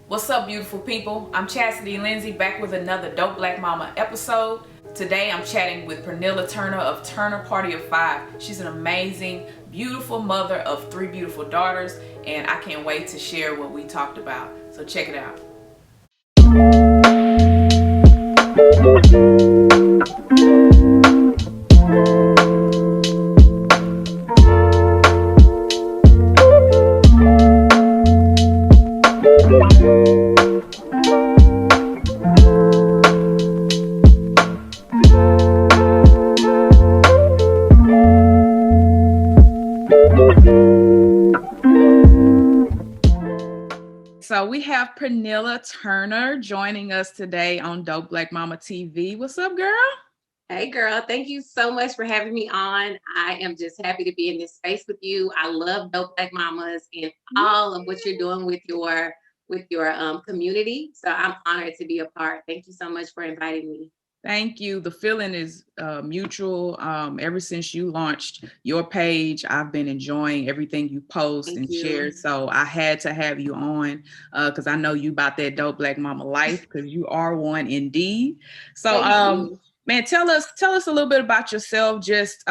What's up, beautiful people? I'm Chastity Lindsay, back with another Dope Black Mama episode. Today I'm chatting with Pernilla Turner of Turner Party of Five. She's an amazing, beautiful mother of 3 beautiful daughters, and I can't wait to share what we talked about. So check it out. So we have Pernilla Turner joining us today on Dope Black Mama TV. What's up, girl? Hey girl, thank you so much for having me on. I am just happy to be in this space with you. I love Dope Black Mamas and all of what you're doing with your community. So I'm honored to be a part. Thank you so much for inviting me. Thank you. The feeling is mutual. Ever since you launched your page, I've been enjoying everything you post Thank and you. share. So I had to have you on because I know you about that dope Black mama life, because you are one indeed. So man, tell us a little bit about yourself. Just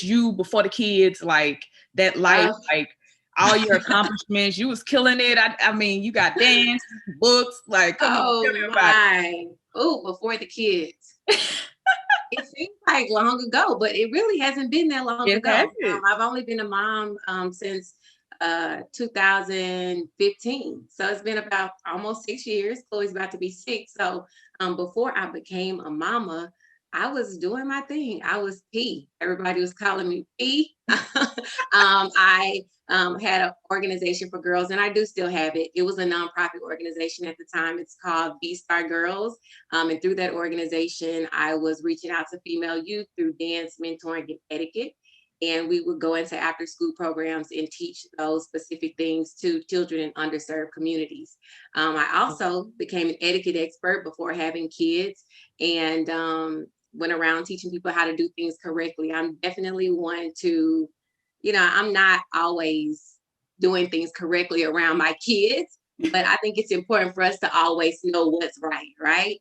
you before the kids, like that life, like all your accomplishments. You was killing it. I mean, you got dance, books, like come on, tell me about it. Oh, before the kids. It seems like long ago, but it really hasn't been that long ago. I've only been a mom since 2015. So it's been about almost 6 years. Chloe's about to be 6. So before I became a mama, I was doing my thing. I was P. Everybody was calling me P. I had an organization for girls, and I do still have it. It was a nonprofit organization at the time. It's called B-Star Girls. And through that organization, I was reaching out to female youth through dance, mentoring, and etiquette. And we would go into after school programs and teach those specific things to children in underserved communities. I also became an etiquette expert before having kids, and went around teaching people how to do things correctly. I'm definitely one to, I'm not always doing things correctly around my kids, but I think it's important for us to always know what's right, right?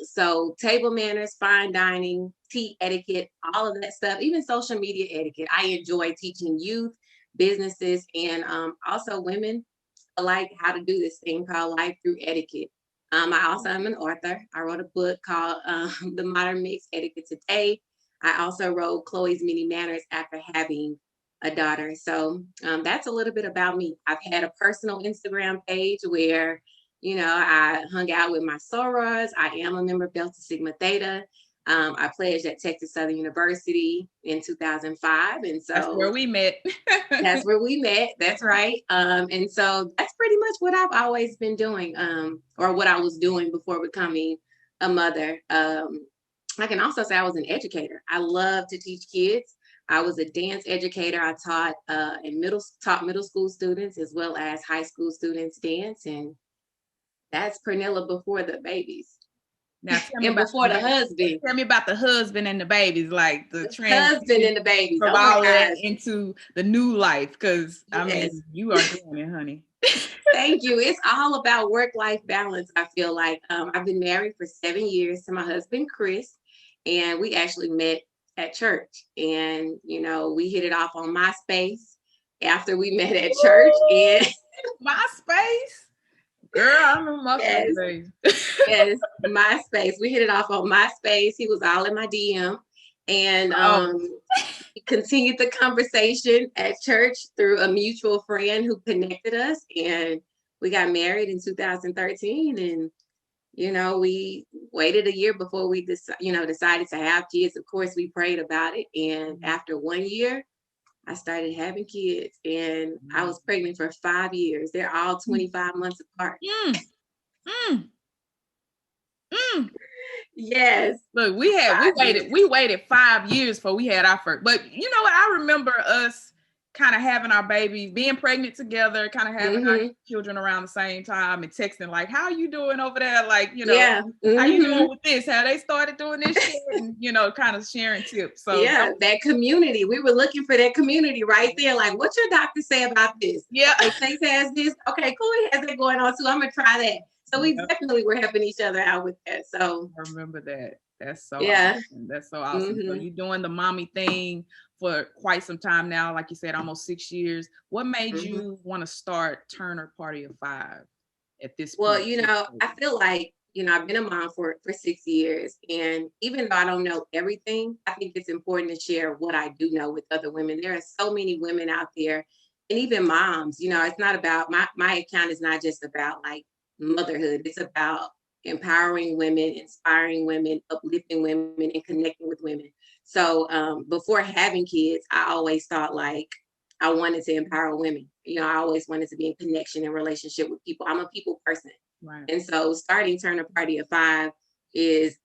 So table manners, fine dining, tea etiquette, all of that stuff, even social media etiquette. I enjoy teaching youth, businesses, and also women alike how to do this thing called life through etiquette. I also am an author. I wrote a book called The Modern Mix Etiquette Today. I also wrote Chloe's Many Manners after having a daughter. So that's a little bit about me. I've had a personal Instagram page where, I hung out with my sorors. I am a member of Delta Sigma Theta. I pledged at Texas Southern University in 2005. And so that's where we met. That's where we met. That's right. And so that's pretty much what I've always been doing, or what I was doing before becoming a mother. I can also say I was an educator. I love to teach kids. I was a dance educator. I taught taught middle school students as well as high school students dance, and that's Pernilla before the babies. Now tell me and about before the husband. Tell me about the husband and the babies, like the husband and the babies. From all that into the new life, because I mean, you are doing it, honey. Thank you. It's all about work-life balance, I feel like. I've been married for 7 years to my husband, Chris, and we actually met at church. And, we hit it off on MySpace after we met at church. And MySpace? Girl, I remember MySpace. Yes, MySpace. We hit it off on MySpace. He was all in my DM. And we continued the conversation at church through a mutual friend who connected us. And we got married in 2013. And, we waited a year before we decided to have kids. Of course, we prayed about it. And after 1 year, I started having kids, and I was pregnant for 5 years. They're all 25 months apart. Yes. Look, we waited 5 years before we had our first. But you know what? I remember us kind of having our babies, being pregnant together, kind of having our children around the same time and texting like, how are you doing over there? Like, you know, how you doing with this? How they started doing this shit and, you know, kind of sharing tips. So that community, we were looking for that community right there. Like, what's your doctor say about this? Yeah. Okay, Chase has this. Okay, cool. He has that going on too. I'm going to try that. So we definitely were helping each other out with that. So I remember that. That's so awesome. That's so awesome. So you're doing the mommy thing for quite some time now, like you said, almost 6 years. What made you want to start Turner Party of 5 at this point? Well, you know, I feel like, you know, I've been a mom for 6 years. And even though I don't know everything, I think it's important to share what I do know with other women. There are so many women out there, and even moms. You know, it's not about, my account is not just about like motherhood. It's about empowering women, inspiring women, uplifting women, and connecting with women. So before having kids, I always thought like I wanted to empower women. You know, I always wanted to be in connection and relationship with people. I'm a people person. Right. And so starting Turner Party of 5 is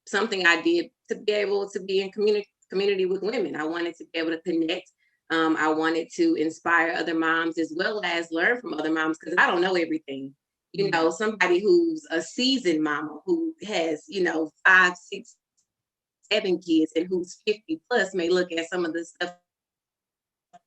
something I did to be able to be in community with women. I wanted to be able to connect. I wanted to inspire other moms as well as learn from other moms, because I don't know everything. You know, somebody who's a seasoned mama who has, you know, 5, 6, 7 kids and who's 50 plus may look at some of the stuff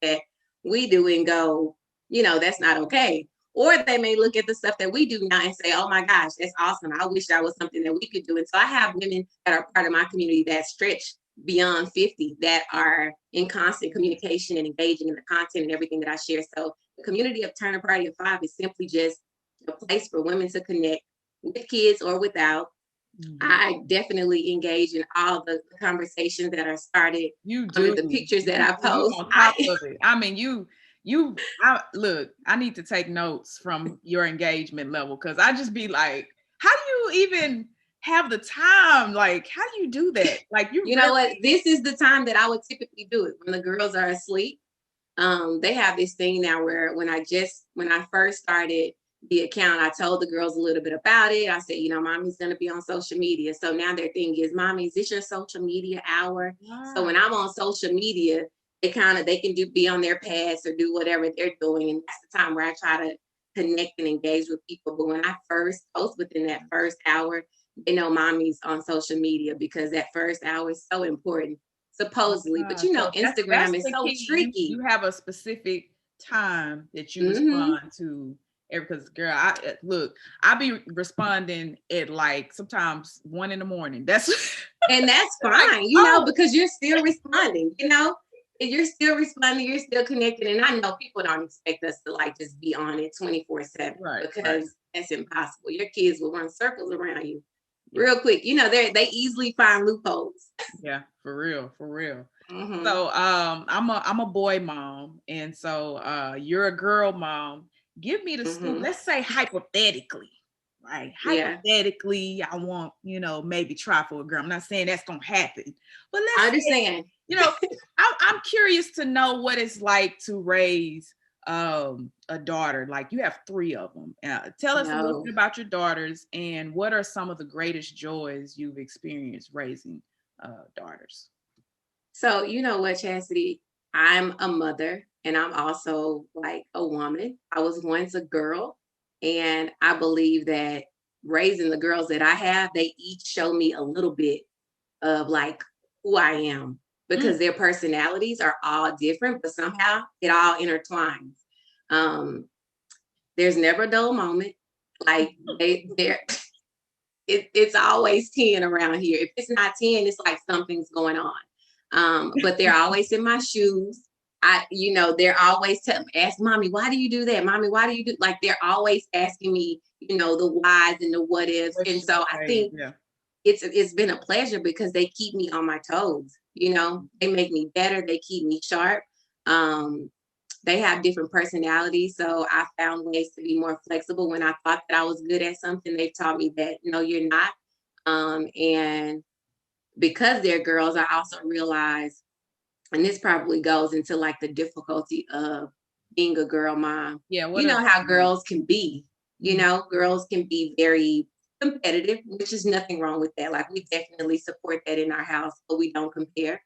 that we do and go, you know, that's not okay. Or they may look at the stuff that we do now and say, oh my gosh, that's awesome. I wish that was something that we could do. And so I have women that are part of my community that stretch beyond 50 that are in constant communication and engaging in the content and everything that I share. So the community of Turner Party of 5 is simply just a place for women to connect with kids or without. I definitely engage in all the conversations that are started. You do. The pictures that I post. On top of it. I mean, look, I need to take notes from your engagement level, because I just be like, how do you even have the time? Like, how do you do that? Like, you know what? This is the time that I would typically do it when the girls are asleep. They have this thing now where when I first started the account, I told the girls a little bit about it. I said, you know, mommy's going to be on social media. So now their thing is, mommy, is this your social media hour? Wow. So when I'm on social media, they can be on their pads or do whatever they're doing. And that's the time where I try to connect and engage with people. But when I first post within that first hour, they know mommy's on social media, because that first hour is so important, supposedly. But you know, so Instagram is so tricky. You have a specific time that you respond to. Because girl, I be responding at like sometimes 1 a.m. and that's fine, like, you know, because you're still responding, you know, and you're still responding, you're still connecting. And I know people don't expect us to like just be on it 24/7, because that's impossible. Your kids will run circles around you real quick. You know, they easily find loopholes. Yeah, for real. So I'm a boy mom, and so you're a girl mom. Give me the scoop. Let's say hypothetically, right? Hypothetically, I want, you know, maybe try for a girl. I'm not saying that's gonna happen, but let's understand. You know, I'm curious to know what it's like to raise a daughter. Like, you have 3 of them. Tell us a little bit about your daughters, and what are some of the greatest joys you've experienced raising daughters? So, you know what, Chastity? I'm a mother, and I'm also like a woman. I was once a girl, and I believe that raising the girls that I have, they each show me a little bit of like who I am, because their personalities are all different, but somehow it all intertwines. There's never a dull moment. Like it's always 10 around here. If it's not 10, it's like something's going on. But they're always in my shoes. They're always ask mommy, why do you do that? Mommy, why do you do, like, they're always asking me, you know, the whys and the what ifs. And so I think it's been a pleasure, because they keep me on my toes. You know, they make me better. They keep me sharp. They have different personalities. So I found ways to be more flexible. When I thought that I was good at something, they've taught me that, no, you're not. And because they're girls, I also realize, and this probably goes into like the difficulty of being a girl mom. Yeah. You know how girls can be, you know, girls can be very competitive, which is nothing wrong with that. Like, we definitely support that in our house, but we don't compare.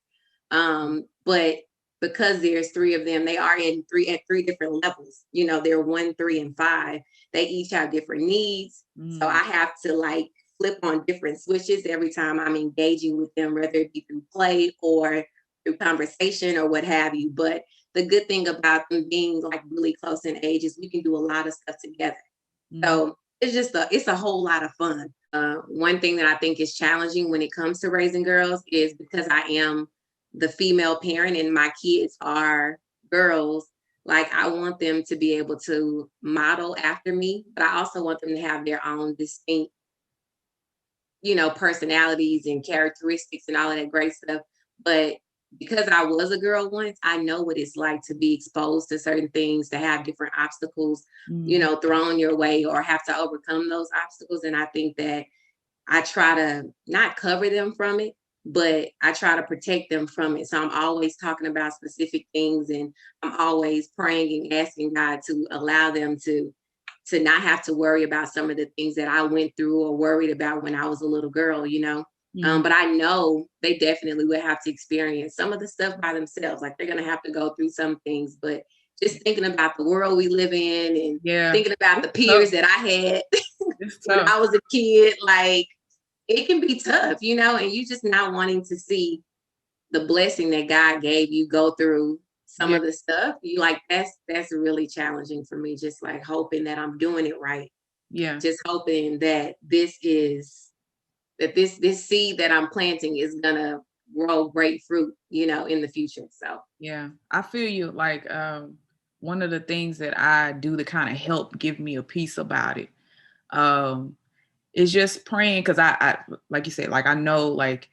But because there's three of them, they are at three different levels. They're 1, 3, and 5. They each have different needs. So I have to like flip on different switches every time I'm engaging with them, whether it be through play or through conversation or what have you. But the good thing about them being like really close in age is we can do a lot of stuff together. So it's a whole lot of fun. One thing that I think is challenging when it comes to raising girls is because I am the female parent and my kids are girls. Like I want them to be able to model after me, but I also want them to have their own distinct, personalities and characteristics and all of that great stuff. But because I was a girl once, I know what it's like to be exposed to certain things, to have different obstacles, thrown your way or have to overcome those obstacles. And I think that I try to not cover them from it, but I try to protect them from it. So I'm always talking about specific things and I'm always praying and asking God to allow them to not have to worry about some of the things that I went through or worried about when I was a little girl, But I know they definitely will have to experience some of the stuff by themselves. Like they're going to have to go through some things, but just thinking about the world we live in and thinking about the peers that I had when I was a kid, like it can be tough, and you just not wanting to see the blessing that God gave you go through some of the stuff. You like, that's really challenging for me. Just like hoping that I'm doing it right. Yeah. Just hoping that this seed that I'm planting is gonna grow great fruit, in the future. So yeah, I feel you. Like one of the things that I do to kind of help give me a peace about it is just praying, because I like you said, like I know like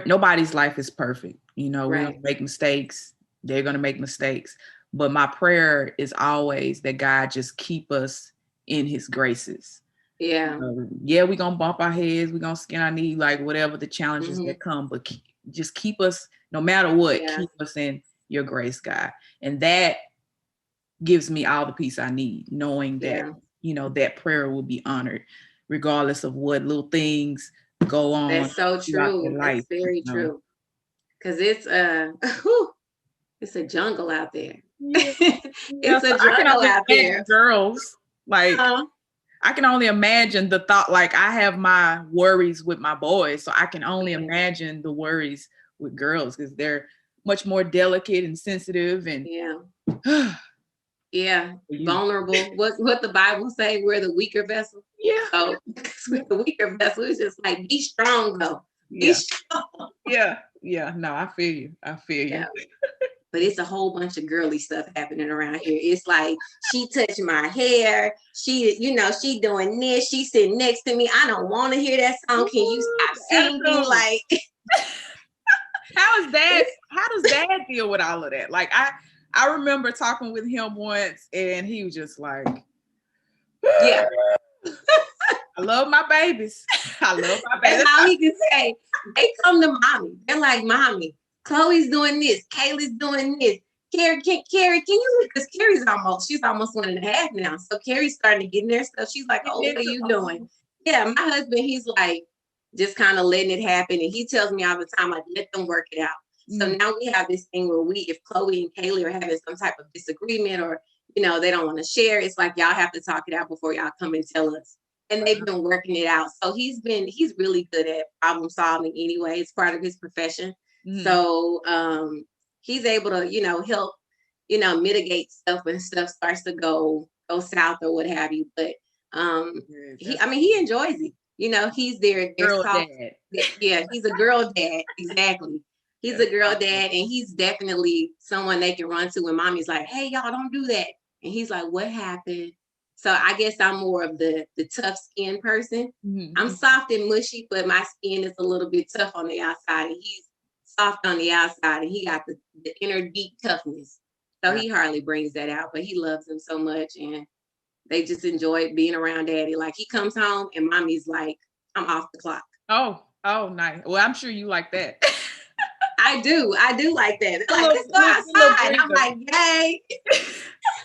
nobody's life is perfect. We're gonna make mistakes. They're gonna make mistakes. But my prayer is always that God just keep us in his graces. Yeah. We're going to bump our heads. We're going to skin our knee, like whatever the challenges that come, but just keep us, no matter what, keep us in your grace, God. And that gives me all the peace I need, knowing that, that prayer will be honored, regardless of what little things go on. That's so true. That's very true. Because it's it's a jungle out there. Yeah. It's a jungle out there. Girls, like I can only imagine the thought, like I have my worries with my boys, so I can only imagine the worries with girls because they're much more delicate and sensitive and vulnerable. What the Bible say, we're the weaker vessel. Yeah. So we're the weaker vessel. It's just like be strong though. Be strong. Yeah. No, I feel you. Yeah. But it's a whole bunch of girly stuff happening around here. It's like she touched my hair. She, she doing this. She sitting next to me. I don't want to hear that song. Can you stop singing? Like, how does Dad deal with all of that? Like, I remember talking with him once, and he was just like, I love my babies. That's how he can say. They come to mommy. They're like, mommy, Chloe's doing this. Kaylee's doing this. Carrie, can you? Because she's almost 1.5 now. So Carrie's starting to get in their stuff. She's like, oh, what are you doing? Yeah, my husband, he's like, just kind of letting it happen. And he tells me all the time, like, let them work it out. So now we have this thing where if Chloe and Kaylee are having some type of disagreement or, they don't want to share, it's like, y'all have to talk it out before y'all come and tell us. And they've been working it out. So he's really good at problem solving anyway. It's part of his profession. So he's able to, help, mitigate stuff when stuff starts to go south or what have you. But he enjoys it. He's their girl dad. Yeah, he's a girl dad. Exactly. He's a girl dad, and he's definitely someone they can run to when mommy's like, hey, y'all don't do that. And he's like, what happened? So I guess I'm more of the tough skin person. I'm soft and mushy, but my skin is a little bit tough on the outside, and he's soft on the outside, and he got the inner deep toughness. So he hardly brings that out, but he loves him so much, and they just enjoy being around daddy. Like he comes home and mommy's like, I'm off the clock. Oh, nice. Well, I'm sure you like that. I do like that. They're like, let's go outside. And I'm like, yay.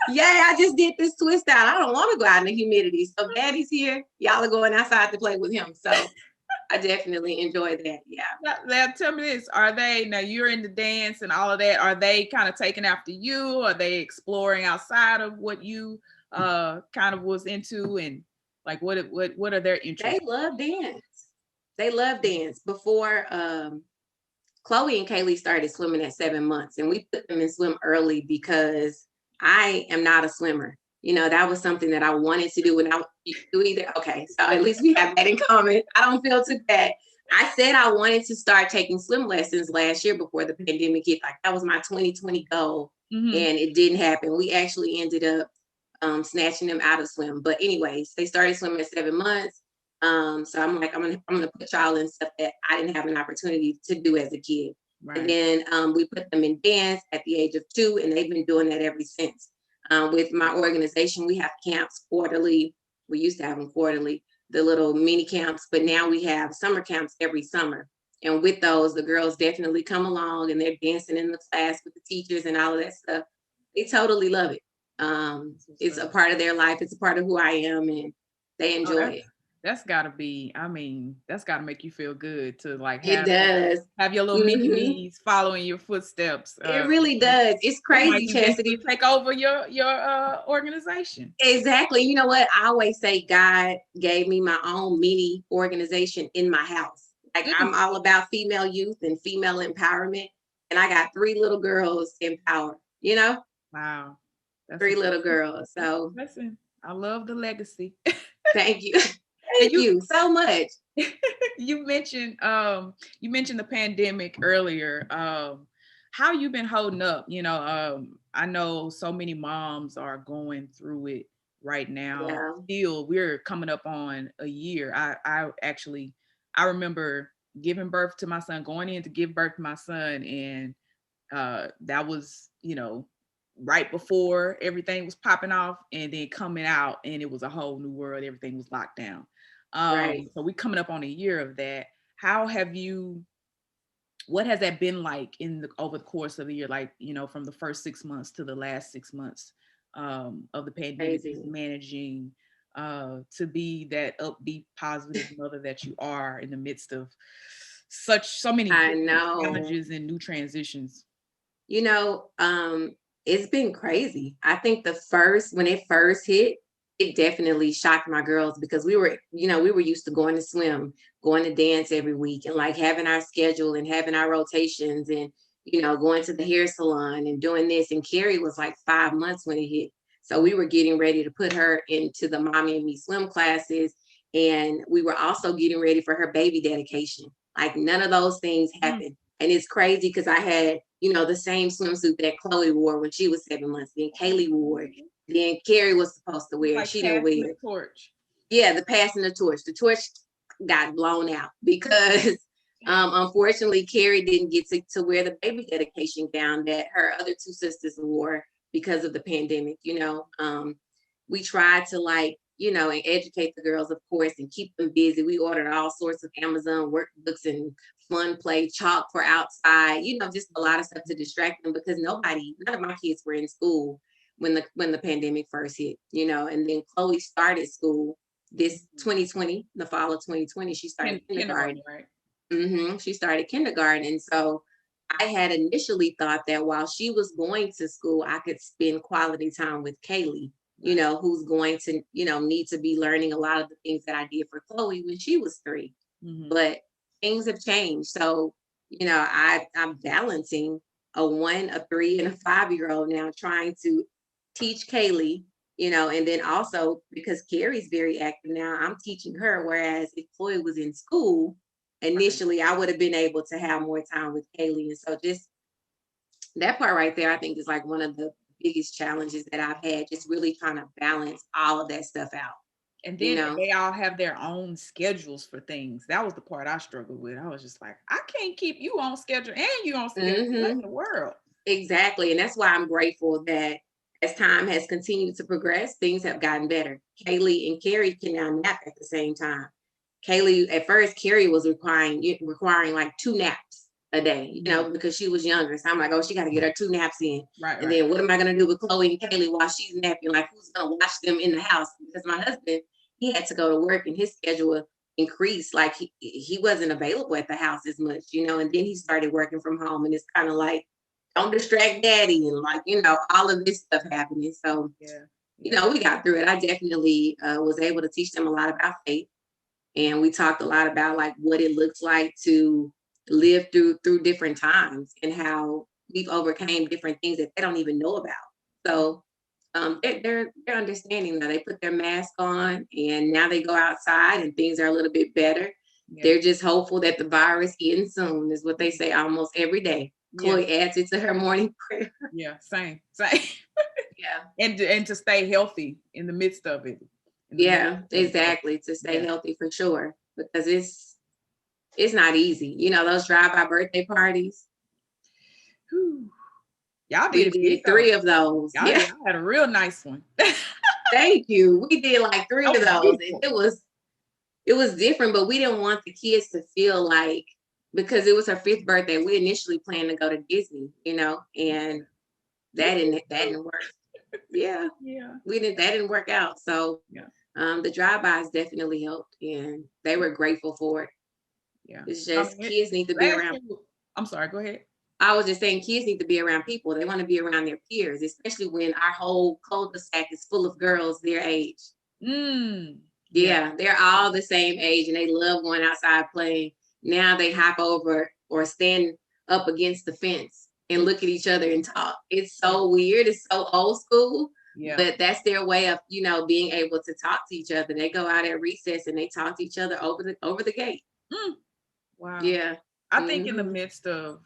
Yay, I just did this twist out. I don't want to go out in the humidity. So daddy's here. Y'all are going outside to play with him. So I definitely enjoy that. Yeah. Now, tell me this: Are they now? You're in the dance and all of that. Are they kind of taking after you? Are they exploring outside of what you kind of was into? And like, what are their They interests? love dance. They love dance. Before Chloe and Kaylee started swimming at 7 months, and we put them in swim early because I am not a swimmer. You know, that was something that I wanted to do when I do either. Okay, so at least we have that in common. I don't feel too bad. I said I wanted to start taking swim lessons last year before the pandemic hit. Like that was my 2020 goal, Mm-hmm. and it didn't happen. We actually ended up snatching them out of swim. But anyways, they started swimming at 7 months. So I'm like, I'm gonna put y'all in stuff that I didn't have an opportunity to do as a kid. And Right. then we put them in dance at the age of 2, and they've been doing that ever since. With my organization, we have camps quarterly. We used to have them quarterly, the little mini camps, but now we have summer camps every summer. And with those, the girls definitely come along and they're dancing in the class with the teachers and all of that stuff. They totally love it. It's a part of their life. It's a part of who I am, and they Oh, enjoy it. that's gotta be. I mean, that's gotta make you feel good to like It does. have your little mini Mhm. me's following your footsteps. It really does. It's They might crazy, eventually Chastity. take over your organization. Exactly. You know what? I always say God gave me my own mini organization in my house. Like I'm all about female youth and female empowerment. And I got 3 little girls in power, you know, Wow, that's a 3 little girls. So listen. I love the legacy. thank you. And Thank you so much. you mentioned the pandemic earlier. How you been holding up? I know so many moms are going through it right now. Yeah. Still, we're coming up on a year. I remember giving birth to my son, going in to give birth to my son, and that was, right before everything was popping off, and then coming out and it was a whole new world. Everything was locked down. Right. So we coming up on a year of that. How have you, what has that been like over the course of the year? Like, from the first 6 months to the last 6 months of the pandemic, just Crazy. managing to be that upbeat, positive mother that you are in the midst of so many I different know. challenges and new transitions. You know, it's been crazy. I think when it first hit, it definitely shocked my girls because we were used to going to swim, going to dance every week, and like having our schedule and having our rotations and, going to the hair salon and doing this. And Carrie was like 5 months when it hit. So we were getting ready to put her into the Mommy and Me swim classes. And we were also getting ready for her baby dedication. Like none of those things happened. And it's crazy because I had, the same swimsuit that Chloe wore when she was 7 months. Then Kaylee wore it. Then Carrie was supposed to wear it. Like She didn't passing wear the it. torch. Yeah, the passing the torch. The torch got blown out because unfortunately Carrie didn't get to wear the baby dedication gown that her other 2 sisters wore because of the pandemic. We tried to and educate the girls, of course, and keep them busy. We ordered all sorts of Amazon workbooks and fun play, chalk for outside, just a lot of stuff to distract them because none of my kids were in school when the pandemic first hit, and then Chloe started school this 2020, the fall of 2020, she started kindergarten. Right? She started kindergarten. And so I had initially thought that while she was going to school, I could spend quality time with Kaylee, who's going to, need to be learning a lot of the things that I did for Chloe when she was 3. Mm-hmm. But things have changed. So, I'm balancing a 1, a 3, and a 5-year-old now, trying to teach Kaylee, and then also because Carrie's very active now, I'm teaching her. Whereas if Chloe was in school, initially I would have been able to have more time with Kaylee. And so just that part right there, I think is like one of the biggest challenges that I've had, just really trying to balance all of that stuff out. And then they all have their own schedules for things. That was the part I struggled with. I was just like, I can't keep you on schedule and you on schedule. What in the world? Exactly. And that's why I'm grateful that as time has continued to progress, things have gotten better. Kaylee and Carrie can now nap at the same time. Kaylee, at first, Carrie was requiring like 2 naps a day, because she was younger. So I'm like, oh, she got to get her 2 naps in. Right. Then what am I going to do with Chloe and Kaylee while she's napping? Like, who's going to watch them in the house? Because my husband, he had to go to work and his schedule increased. Like he wasn't available at the house as much, you know, and then he started working from home, and it's kind of like, don't distract daddy, and like, you know, all of this stuff happening. So, Yeah. you know, we got through it. I definitely was able to teach them a lot about faith. And we talked a lot about like what it looks like to live through different times and how we've overcame different things that they don't even know about. So they're understanding now. They put their mask on and now they go outside and things are a little bit better. Yeah. They're just hopeful that the virus ends soon, is what they say almost every day. Chloe adds it to her morning prayer. Yeah, same. Yeah. And to stay healthy in the midst of it. Yeah, exactly. To stay healthy for sure. Because it's not easy. You know, those drive-by birthday parties. Whew. Y'all We did 3 of those. Y'all had a real nice one. Thank you. We did like 3 of those. And it was different, but we didn't want the kids to feel like, because it was her 5th birthday, we initially planned to go to Disney, you know, and that didn't work. Yeah. That didn't work out. So the drive-bys definitely helped, and they were grateful for it. Yeah. It's just kids need to be around. I'm sorry, go ahead. I was just saying kids need to be around people. They want to be around their peers, especially when our whole cul-de-sac is full of girls their age. Yeah, they're all the same age and they love going outside playing. Now they hop over or stand up against the fence and look at each other and talk. It's so weird. It's so old school. Yeah. But that's their way of, you know, being able to talk to each other. They go out at recess and they talk to each other over the gate. Wow. Yeah. I think in the midst of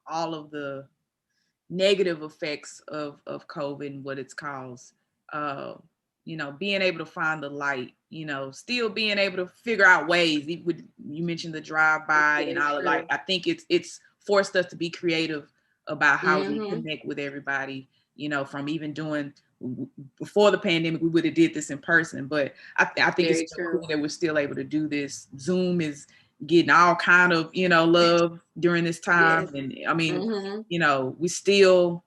all of the negative effects of COVID and what it's caused, you know, being able to find the light, you know, still being able to figure out ways. You mentioned the drive-by and all of, like, I think it's forced us to be creative about how we connect with everybody, you know, from even doing before the pandemic, we would have did this in person, but I think it's cool that we're still able to do this. Zoom is getting all kind of, you know, love during this time. And I mean, you know, we still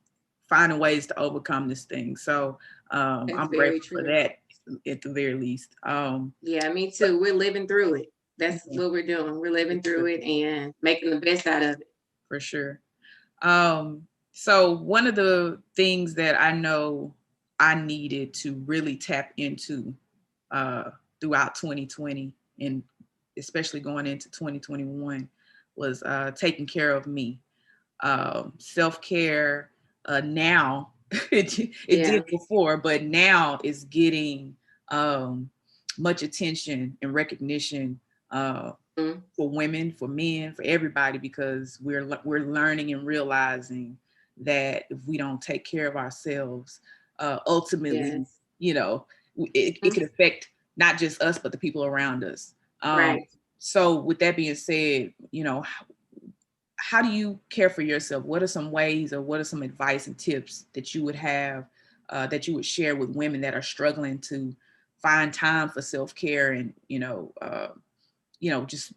finding ways to overcome this thing. So I'm grateful for that at the very least. Yeah, me too. We're living through it. That's what we're doing. We're living through it and making the best out of it. For sure. So one of the things that I know I needed to really tap into throughout 2020 and especially going into 2021 was taking care of me. Self-care now, it did before, but now is getting much attention and recognition for women, for men, for everybody, because we're learning and realizing that if we don't take care of ourselves, ultimately, you know, it could affect not just us, but the people around us. So with that being said, you know, how do you care for yourself? What are some ways or what are some advice and tips that you would have, that you would share with women that are struggling to find time for self-care and, you know, just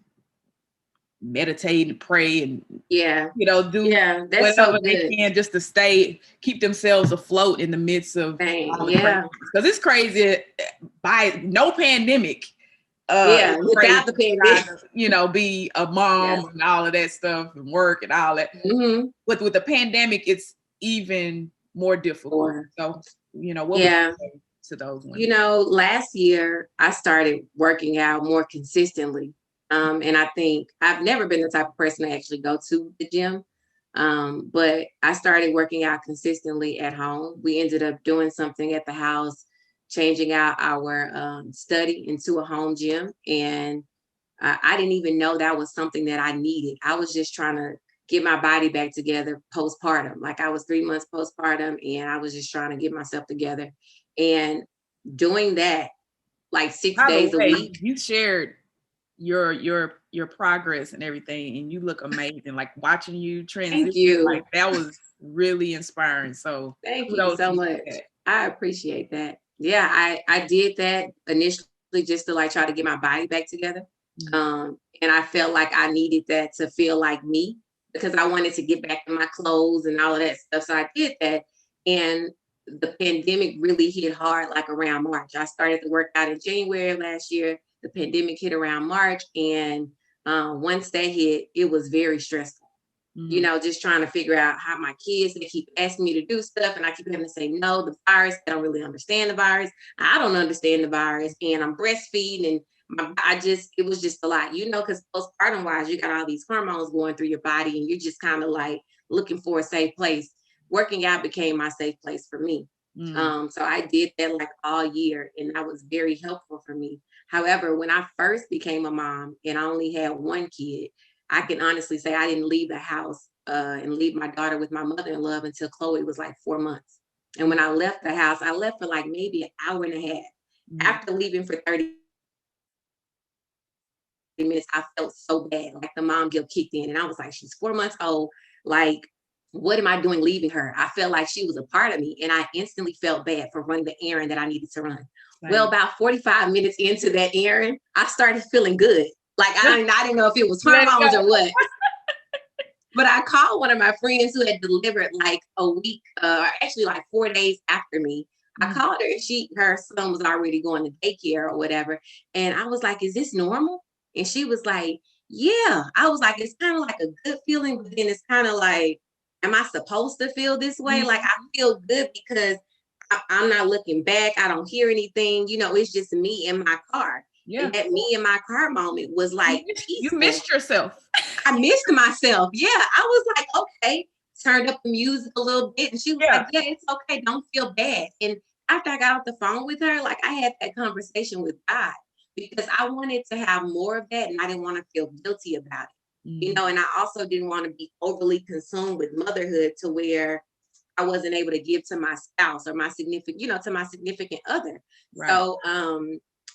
meditate and pray and, you know, do whatever they can just to keep themselves afloat in the midst of all the crazy. Because it's crazy by no pandemic. Without the pandemic, you know, be a mom and all of that stuff and work and all that. But with the pandemic, it's even more difficult. So, you know, what would you say to those women? You know, last year I started working out more consistently. And I think I've never been the type of person to actually go to the gym. But I started working out consistently at home. We ended up doing something at the house, changing out our study into a home gym. And I didn't even know that was something that I needed. I was just trying to get my body back together postpartum. Like I was 3 months postpartum and I was just trying to get myself together. And doing that like 6 days a week. You shared your progress and everything, and you look amazing. Like watching you transition, thank you. Like that was really inspiring. So thank you so much. I appreciate that. Yeah, I did that initially just to like try to get my body back together. And I felt like I needed that to feel like me, because I wanted to get back in my clothes and all of that stuff. So I did that. And the pandemic really hit hard, like around March. I started to work out in January of last year. The pandemic hit around March, and once that hit, it was very stressful. You know, just trying to figure out how my kids, they keep asking me to do stuff, and I keep having to say no. The virus, I don't really understand the virus. I don't understand the virus, and I'm breastfeeding, and it was just a lot, you know, because postpartum wise, you got all these hormones going through your body, and you're just kind of like looking for a safe place. Working out became my safe place for me. So I did that like all year, and that was very helpful for me. However, when I first became a mom and I only had one kid, I can honestly say I didn't leave the house and leave my daughter with my mother-in-law until Chloe was like 4 months. And when I left the house, I left for like maybe an hour and a half. After leaving for 30 minutes, I felt so bad. Like the mom guilt kicked in. And I was like, she's 4 months old. Like, what am I doing leaving her? I felt like she was a part of me. And I instantly felt bad for running the errand that I needed to run. Right. Well, about 45 minutes into that errand, I started feeling good. Like, I didn't know if it was hormones or what. But I called one of my friends who had delivered like a week, actually like 4 days after me. I called her, and her son was already going to daycare or whatever. And I was like, is this normal? And she was like, yeah. I was like, it's kind of like a good feeling, but then it's kind of like, am I supposed to feel this way? Like, I feel good because I'm not looking back. I don't hear anything. You know, it's just me in my car. Yeah. And that me in my car moment was like, you missed yourself. I missed myself. Yeah. I was like, okay, turned up the music a little bit. And she was like, yeah, it's okay. Don't feel bad. And after I got off the phone with her, like I had that conversation with God because I wanted to have more of that and I didn't want to feel guilty about it. You know, and I also didn't want to be overly consumed with motherhood to where I wasn't able to give to my spouse or my significant, you know, to my significant other. Right. So,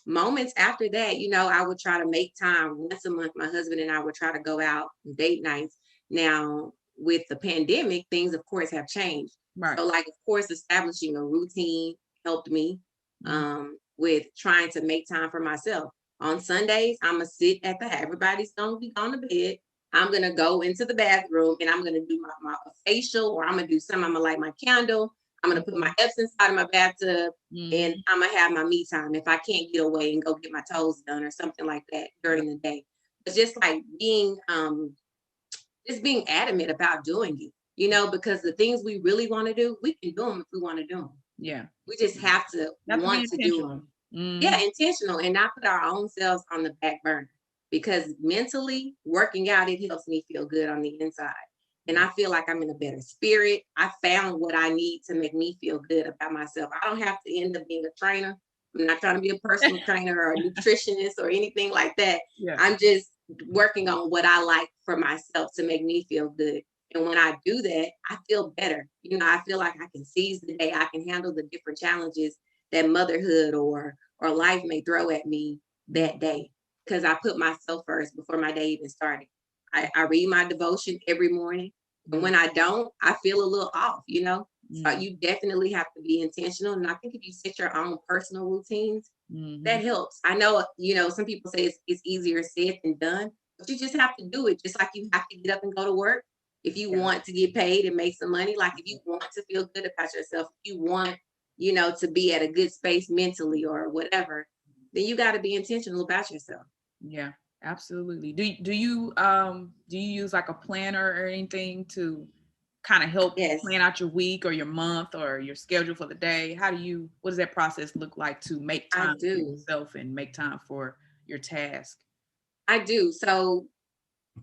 moments after that, you know, I would try to make time once a month. My husband and I would try to go out date nights. Now, with the pandemic, things, of course, have changed. Right. So, like, of course, establishing a routine helped me with trying to make time for myself. On Sundays, I'm going to sit at everybody's going to be gone to bed. I'm going to go into the bathroom and I'm going to do my facial, or I'm going to do something. I'm going to light my candle. I'm going to put my Epsom salt in my bathtub and I'm going to have my me time if I can't get away and go get my toes done or something like that during the day. It's just like being adamant about doing it, you know, because the things we really want to do, we can do them if we want to do them. Yeah. We just have to want to do them. Yeah, intentional, and not put our own selves on the back burner, because mentally working out, it helps me feel good on the inside. And I feel like I'm in a better spirit. I found what I need to make me feel good about myself. I don't have to end up being a trainer. I'm not trying to be a personal trainer or a nutritionist or anything like that. Yeah. I'm just working on what I like for myself to make me feel good. And when I do that, I feel better. You know, I feel like I can seize the day. I can handle the different challenges that motherhood or life may throw at me that day, because I put myself first before my day even started. I read my devotion every morning. And when I don't, I feel a little off, you know? So you definitely have to be intentional. And I think if you set your own personal routines, that helps. I know, you know, some people say it's easier said than done, but you just have to do it. Just like you have to get up and go to work. If you want to get paid and make some money, like if you want to feel good about yourself, if you want, you know, to be at a good space mentally or whatever, then you got to be intentional about yourself. Yeah, absolutely. Do you use like a planner or anything to kind of help plan out your week or your month or your schedule for the day? What does that process look like to make time for yourself and make time for your task? I do. So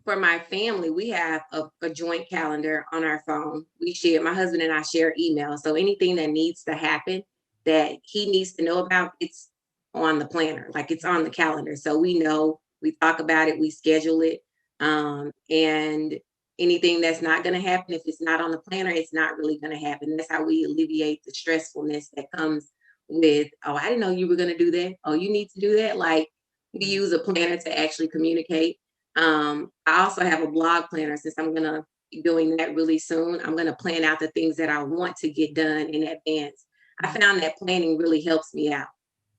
for my family, we have a joint calendar on our phone. My husband and I share email. So anything that needs to happen that he needs to know about, it's on the planner, like it's on the calendar. So we know, we talk about it, we schedule it. And anything that's not going to happen, if it's not on the planner, it's not really going to happen. That's how we alleviate the stressfulness that comes with, oh, I didn't know you were going to do that. Oh, you need to do that. Like, we use a planner to actually communicate. I also have a blog planner. Since I'm going to be doing that really soon, I'm going to plan out the things that I want to get done in advance. I found that planning really helps me out.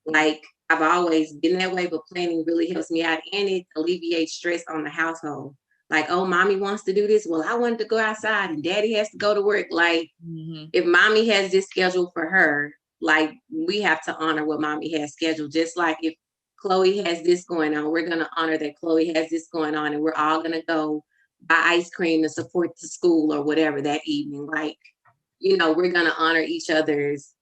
Like, I've always been that way, but planning really helps me out, and it alleviates stress on the household. like, oh, mommy wants to do this. Well, I wanted to go outside and daddy has to go to work. Like, if mommy has this schedule for her, like, we have to honor what mommy has scheduled. Just like if Chloe has this going on, we're going to honor that Chloe has this going on, and we're all going to go buy ice cream to support the school or whatever that evening. Like, you know, we're going to honor each other's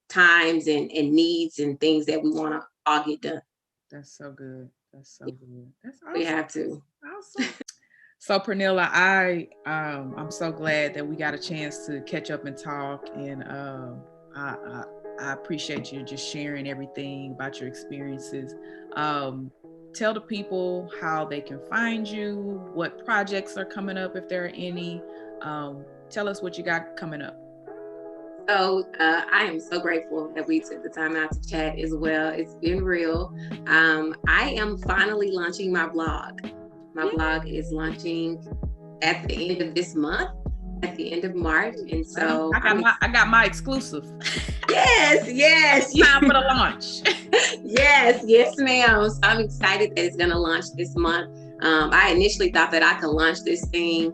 times and needs and things that we want to all get done. That's so good. That's so good. That's awesome. We have to. Awesome. So Pernilla, I'm so glad that we got a chance to catch up and talk, and I appreciate you just sharing everything about your experiences. Tell the people how they can find you, what projects are coming up if there are any. Tell us what you got coming up. So I am so grateful that we took the time out to chat as well. It's been real. I am finally launching my blog. My blog is launching at the end of this month, at the end of March. And so I got my exclusive. Yes. Time for the launch. Yes, ma'am. So I'm excited that it's going to launch this month. I initially thought that I could launch this thing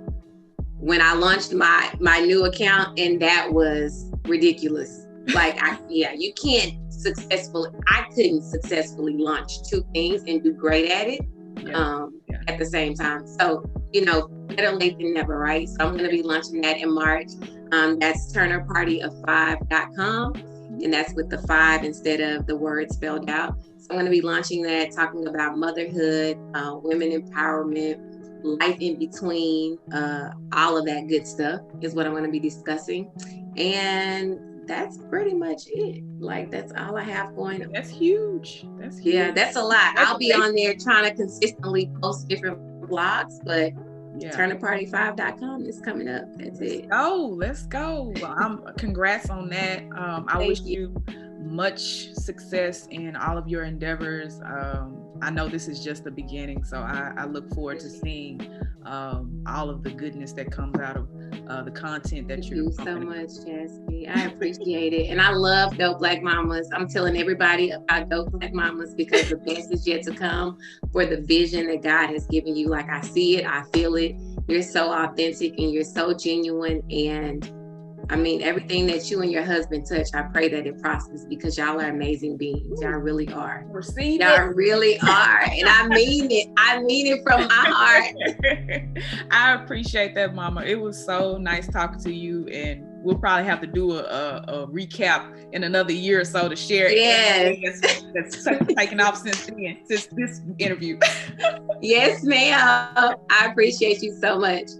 when I launched my new account, and that was ridiculous. Like, I couldn't successfully launch two things and do great at it at the same time. So, you know, better late than never, right? So I'm going to be launching that in March. That's turnerpartyof5.com, and that's with the 5 instead of the word spelled out. So I'm going to be launching that, talking about motherhood, women empowerment, life in between, all of that good stuff is what I'm going to be discussing. And that's pretty much it. Like, that's all I have going on. That's huge. Yeah, that's a lot. I'll be on there trying to consistently post different blogs, but turnerparty5.com is coming up. That's it. Let's go. Well, congrats on that. I wish you much success in all of your endeavors. I know this is just the beginning, so I look forward to seeing all of the goodness that comes out of the content that you're Thank you so much, Jasmine. I appreciate it. And I love Dope Black Mamas. I'm telling everybody about Dope Black Mamas because the best is yet to come for the vision that God has given you. Like, I see it, I feel it. You're so authentic and you're so genuine. And I mean, everything that you and your husband touch, I pray that it prospers because y'all are amazing beings. Y'all really are. Y'all really are. And I mean it. I mean it from my heart. I appreciate that, Mama. It was so nice talking to you. And we'll probably have to do a recap in another year or so to share. Yes. That's taken off since this interview. Yes, ma'am. I appreciate you so much.